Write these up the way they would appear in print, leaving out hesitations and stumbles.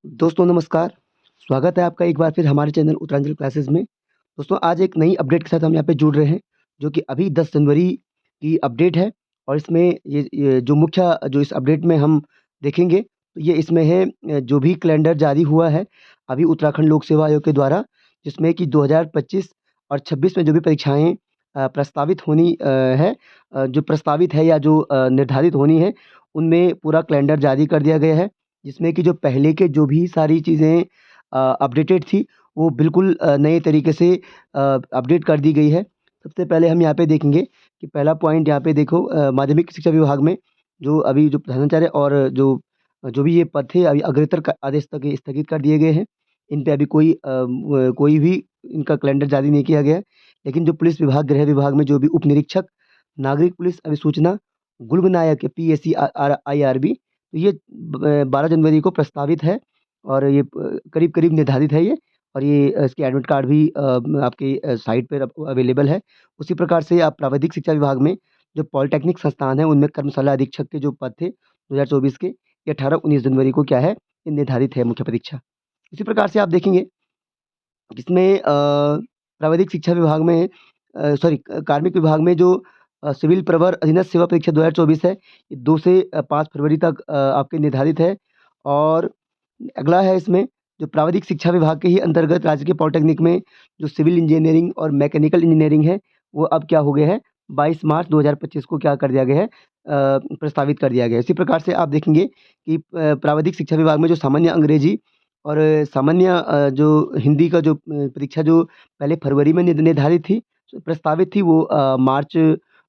दोस्तों नमस्कार, स्वागत है आपका एक बार फिर हमारे चैनल उत्तरांचल क्लासेस में। दोस्तों आज एक नई अपडेट के साथ हम यहाँ पे जुड़ रहे हैं, जो कि अभी 10 जनवरी की अपडेट है और इसमें ये जो मुख्य जो इस अपडेट में हम देखेंगे, तो ये इसमें है जो भी कैलेंडर जारी हुआ है अभी उत्तराखंड लोक सेवा आयोग के द्वारा, जिसमें कि 2025 और 26 में जो भी परीक्षाएँ प्रस्तावित होनी है जो प्रस्तावित है या जो निर्धारित होनी है, उनमें पूरा कैलेंडर जारी कर दिया गया है। जिसमें कि जो पहले के जो भी सारी चीज़ें अपडेटेड थी, वो बिल्कुल नए तरीके से अपडेट कर दी गई है। सबसे पहले हम यहाँ पे देखेंगे कि पहला पॉइंट यहाँ पे देखो माध्यमिक शिक्षा विभाग में जो अभी जो प्रधानाचार्य और जो भी ये पद थे अभी अग्रतर क आदेश तक ये स्थगित कर दिए गए हैं। इन पे अभी कोई भी इनका कैलेंडर जारी नहीं किया गया है। लेकिन जो पुलिस विभाग, गृह विभाग में जो भी उप निरीक्षक, नागरिक पुलिस अभिसूचना, गुल्ब-नायक पीएसी आईआरबी तो ये 12 जनवरी को प्रस्तावित है और ये करीब-करीब निर्धारित है ये और ये इसके एडमिट कार्ड भी आपकी साइट पर अवेलेबल है। उसी प्रकार से आप प्राविधिक शिक्षा विभाग में जो पॉलिटेक्निक संस्थान है, उनमें कर्मशाला अधीक्षक के जो पद थे 2024 के, ये 18-19 जनवरी को क्या है, ये निर्धारित है मुख्य परीक्षा। इसी प्रकार से आप देखेंगे इसमें प्राविधिक शिक्षा विभाग में सॉरी कार्मिक विभाग में जो सिविल प्रवर अधीनस्थ सेवा परीक्षा 2024 है, ये 2 से 5 फरवरी तक आपके निर्धारित है और अगला है इसमें जो प्राविधिक शिक्षा विभाग के ही अंतर्गत राज्य के पॉलिटेक्निक में जो सिविल इंजीनियरिंग और मैकेनिकल इंजीनियरिंग है, वो अब क्या हो गया है 22 मार्च 2025 को क्या कर दिया गया है प्रस्तावित कर दिया गया है। इसी प्रकार से आप देखेंगे कि प्राविधिक शिक्षा विभाग में जो सामान्य अंग्रेजी और सामान्य जो हिंदी का जो परीक्षा जो पहले फरवरी में निर्धारित थी, प्रस्तावित थी वो मार्च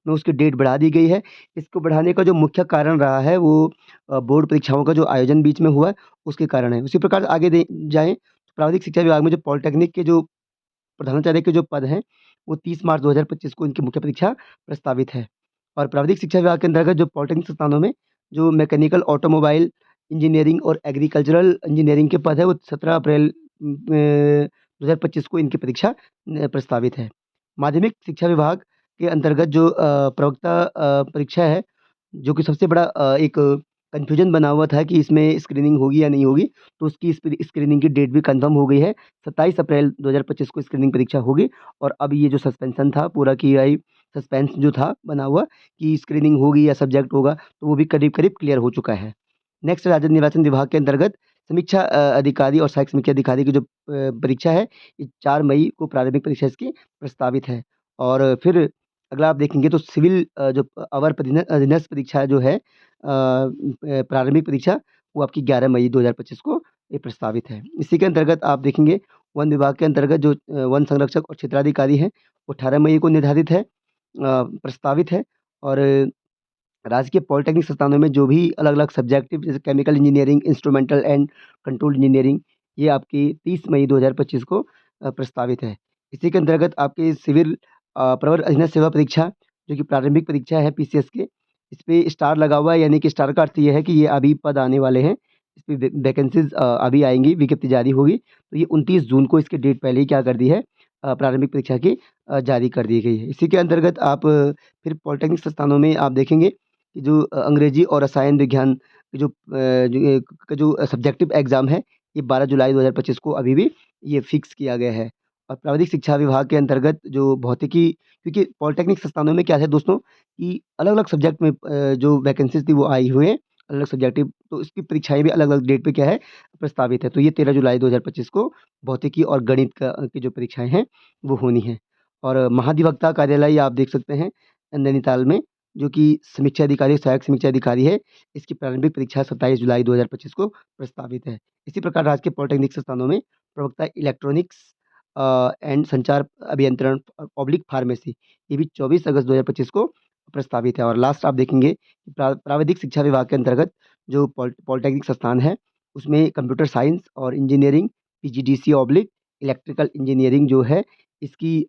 में उसकी डेट बढ़ा दी गई है। इसको बढ़ाने का जो मुख्य कारण रहा है वो बोर्ड परीक्षाओं का जो आयोजन बीच में हुआ है, उसके कारण है। उसी प्रकार आगे दे जाएँ, प्राविधिक शिक्षा विभाग में जो पॉलिटेक्निक के जो प्रधानाचार्य के जो पद हैं, वो 30 मार्च 2025 को इनकी मुख्य परीक्षा प्रस्तावित है। और प्राविधिक शिक्षा विभाग के अंतर्गत जो पॉलिटेक्निक संस्थानों में जो मैकेनिकल, ऑटोमोबाइल इंजीनियरिंग और एग्रीकल्चरल इंजीनियरिंग के पद है, वो 17 अप्रैल 2025 को इनकी परीक्षा प्रस्तावित है। माध्यमिक शिक्षा विभाग के अंतर्गत जो प्रवक्ता परीक्षा है, जो कि सबसे बड़ा एक कन्फ्यूजन बना हुआ था कि इसमें स्क्रीनिंग होगी या नहीं होगी, तो उसकी स्क्रीनिंग की डेट भी कन्फर्म हो गई है। 27 अप्रैल 2025 को स्क्रीनिंग परीक्षा होगी और अब ये जो सस्पेंशन था पूरा सस्पेंस जो था बना हुआ कि स्क्रीनिंग होगी या सब्जेक्ट होगा, तो वो भी करीब-करीब क्लियर हो चुका है। नेक्स्ट राज्य निर्वाचन विभाग के अंतर्गत समीक्षा अधिकारी और सहायक समीक्षा अधिकारी की जो परीक्षा है, ये 4 मई को प्रारंभिक परीक्षा इसकी प्रस्तावित है। और फिर अगला आप देखेंगे तो सिविल जो अवर अधीनस्थ परीक्षा जो है प्रारंभिक परीक्षा वो आपकी 11 मई 2025 को ये प्रस्तावित है। इसी के अंतर्गत आप देखेंगे वन विभाग के अंतर्गत जो वन संरक्षक और क्षेत्राधिकारी हैं, वो 18 मई को निर्धारित है प्रस्तावित है और राजकीय पॉलिटेक्निक संस्थानों में जो भी अलग-अलग सब्जेक्टिव जैसे chemical engineering, instrumental and control engineering, ये आपकी 30 मई 2025 को प्रस्तावित है। इसी के अंतर्गत आपके सिविल प्रवर अधीनस्थ सेवा परीक्षा, जो कि प्रारंभिक परीक्षा है पीसीएस के, इस पे स्टार लगा हुआ है यानी कि स्टार का अर्थ ये है कि ये अभी पद आने वाले हैं। इस पे वैकेंसीज़ अभी आएँगी, विज्ञप्ति जारी होगी। तो ये 29 जून को इसकी डेट पहले ही क्या कर दी है प्रारंभिक परीक्षा की जारी कर दी गई है। इसी के अंतर्गत आप फिर पॉलिटेक्निक संस्थानों में आप देखेंगे कि जो अंग्रेजी और रसायन विज्ञान के जो सब्जेक्टिव एग्ज़ाम है, ये 12 जुलाई 2025 को अभी भी ये फ़िक्स किया गया है। और प्राविधिक शिक्षा विभाग के अंतर्गत जो भौतिकी क्योंकि पॉलिटेक्निक संस्थानों में क्या है दोस्तों कि अलग-अलग सब्जेक्ट में जो वैकेंसीज़ थी वो आई हुई हैं, अलग सब्जेक्टिव तो इसकी परीक्षाएँ भी अलग-अलग डेट पे क्या है प्रस्तावित है। तो ये 13 जुलाई 2025 को भौतिकी और गणित की जो परीक्षाएँ हैं, वो होनी हैं। और महाधिवक्ता कार्यालय आप देख सकते हैं नैनीताल में जो कि समीक्षा अधिकारी, सहायक समीक्षा अधिकारी है, इसकी प्रारंभिक परीक्षा 27 जुलाई 2025 को प्रस्तावित है। इसी प्रकार राज्य के पॉलिटेक्निक संस्थानों में प्रवक्ता इलेक्ट्रॉनिक्स एंड संचार अभियंत्रण पब्लिक फार्मेसी, ये भी 24 अगस्त 2025 को प्रस्तावित है। और लास्ट आप देखेंगे प्राविधिक शिक्षा विभाग के अंतर्गत जो पॉलिटेक्निक संस्थान है, उसमें कंप्यूटर साइंस और engineering, PGDC oblique electrical engineering जो है, इसकी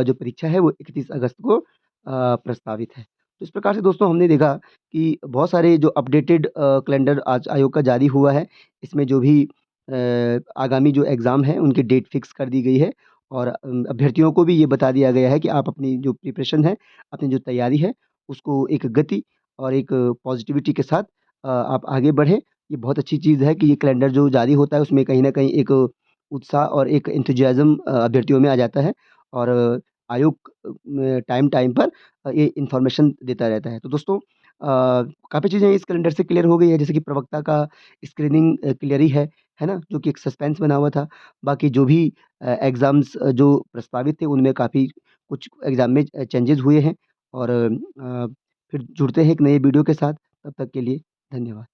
जो परीक्षा है वो 31 अगस्त को प्रस्तावित है। तो इस प्रकार से दोस्तों हमने देखा कि बहुत सारे जो अपडेटेड कैलेंडर आज आयोग का जारी हुआ है, इसमें जो भी आगामी जो एग्ज़ाम है उनकी डेट फ़िक्स कर दी गई है और अभ्यर्थियों को भी ये बता दिया गया है कि आप अपनी जो प्रिपरेशन है, अपनी जो तैयारी है, उसको एक गति और एक पॉज़िटिविटी के साथ आप आगे बढ़ें ये बहुत अच्छी चीज़ है कि ये कैलेंडर जो जारी होता है उसमें कहीं न कहीं एक उत्साह और एक एंथुसियाज़्म अभ्यर्थियों में आ जाता है और आयोग टाइम टाइम पर ये इन्फॉर्मेशन देता रहता है। तो दोस्तों काफ़ी चीज़ें इस कैलेंडर से क्लियर हो गई है, जैसे कि प्रवक्ता का स्क्रीनिंग क्लियर ही है ना? जो कि एक सस्पेंस बना हुआ था। बाकी जो भी एग्ज़ाम्स जो प्रस्तावित थे उनमें काफ़ी कुछ एग्ज़ाम में चेंजेज़ हुए हैं और फिर जुड़ते हैं एक नए वीडियो के साथ। तब तक के लिए धन्यवाद।